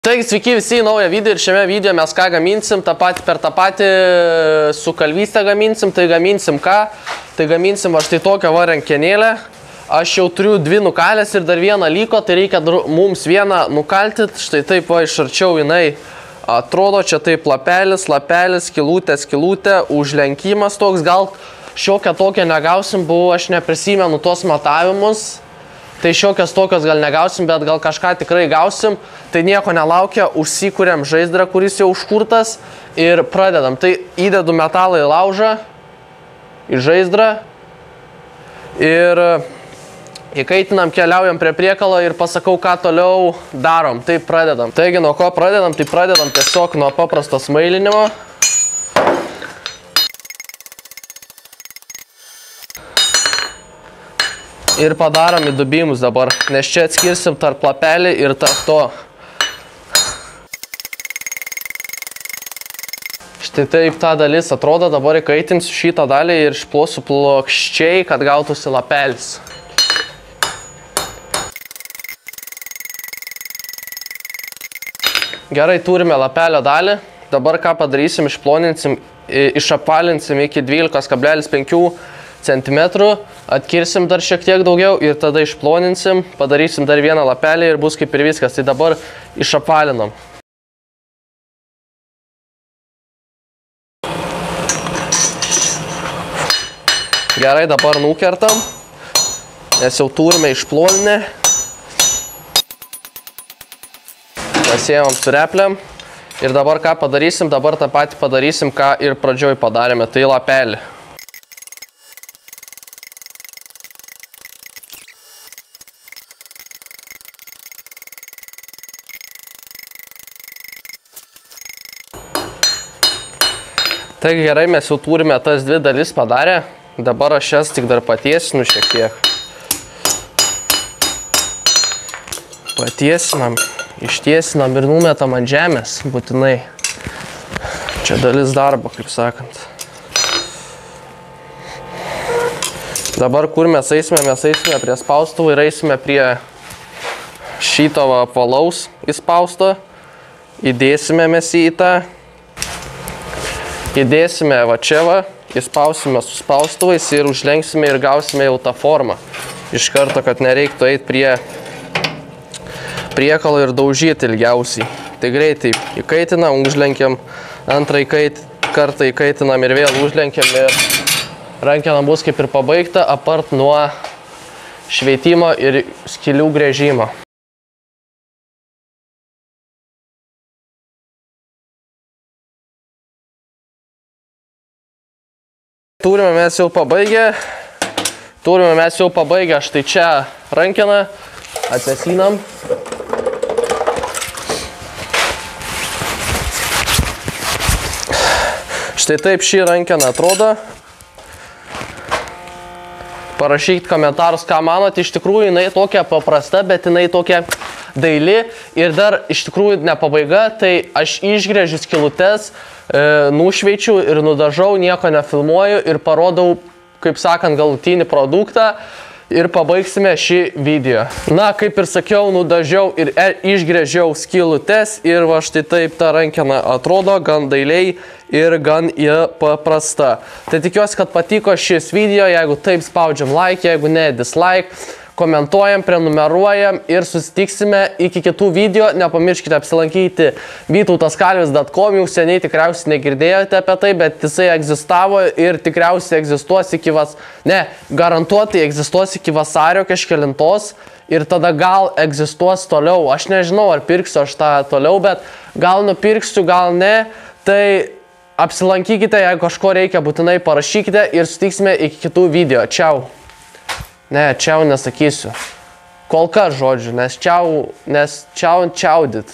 Taigi sveiki visi į naują video ir šiame video mes ką gaminsim, per tą patį su kalvyste gaminsim, tai gaminsim ką? Tai gaminsim va štai tokią va rankenėlę. Aš jau turiu dvi nukalės ir dar vieną liko, tai reikia mums vieną nukalti. Štai taip va iš arčiau jinai atrodo, čia taip lapelis, skylutė, užlenkimas toks, gal šiokią tokią negausim, aš neprisimenu tuos matavimus. Tai šiokios tokios gal negausim, bet gal kažką tikrai gausim. Tai nieko nelaukia, užsikuriam žaizdrą, kuris jau užkurtas ir pradedam. Tai įdedu metalą į laužą, į žaizdrą ir įkaitinam, keliaujam prie priekalo ir pasakau, ką toliau darom. Tai pradedam. Taigi, nuo ko pradedam? Tai pradedam tiesiog nuo paprasto smailinimo. Ir padarom įdubimus dabar, nes čia atskirsim tarp lapelį ir tarp to. Štai taip ta dalis atrodo, dabar įkaitinsiu šitą dalį ir išplosiu plokščiai, kad gautųsi lapelis. Gerai, turime lapelio dalį. Dabar ką padarysim, išploninsim, išapvalinsim iki 12,5 cm, atkirsim dar šiek tiek daugiau ir tada išploninsim, padarysim dar vieną lapelį ir bus kaip ir viskas. Tai dabar išapvalinam. Gerai, dabar nukertam, nes jau turime išploninę. Pasiėmam su repliam ir dabar ką padarysim, dabar tą patį padarysim, ką ir pradžioj padarėme, tai lapelį. Taigi gerai, mes jau turime tas dvi dalis padarę. Dabar aš jas tik dar patiesinu šiek tiek. Patiesinam, ištiesinam ir numetam ant žemės būtinai. Čia dalis darbo, kaip sakant. Dabar kur mes eisime prie spaustuvų ir eisime prie šito apvalaus įspausto. Įdėsime mes į tą. Įdėsime va čia va, įspausime su spaustuvais ir užlenksime ir gausime jau tą formą. Iš karto, kad nereiktų eiti prie priekalo ir daužyti ilgiausiai. Tai greitai įkaitinam, užlenkiam, antrą kartą įkaitinam ir vėl užlenkiam ir rankena bus kaip ir pabaigta, apart nuo šveitimo ir skylių gręžimo. Turime mes jau pabaigę, štai čia rankeną, atsėsinam. Štai taip šį rankeną atrodo. Parašykit komentarus, ką manote, iš tikrųjų jinai tokia paprasta, bet jinai tokia daili ir dar iš tikrųjų ne pabaiga, tai aš išgręžiu skylutes, nušveičiu ir nudažau, nieko nefilmuoju ir parodau, kaip sakant, galutinį produktą ir pabaigsime šį video. Na, kaip ir sakiau, nudažiau ir išgręžiau skylutes ir va štai taip ta rankena atrodo, gan dailiai ir gan paprasta. Tai tikiuosi, kad patiko šis video, jeigu taip spaudžiam like, jeigu ne dislike. Komentuojam, prenumeruojam ir susitiksime iki kitų video. Nepamirškite apsilankyti vytautaskalvis.com, jau seniai tikriausiai negirdėjote apie tai, bet jisai egzistavo ir tikriausiai egzistuos iki garantuotai egzistuos iki vasario kažkelintos ir tada gal egzistuos toliau. Aš nežinau, ar pirksiu aš tą toliau, bet gal nupirksiu, gal ne. Tai apsilankykite, jeigu kažko reikia, būtinai parašykite ir susitiksime iki kitų video. Čiau. Ne, čiau nesakysiu. Kol kas žodžiu, nes čiaudit.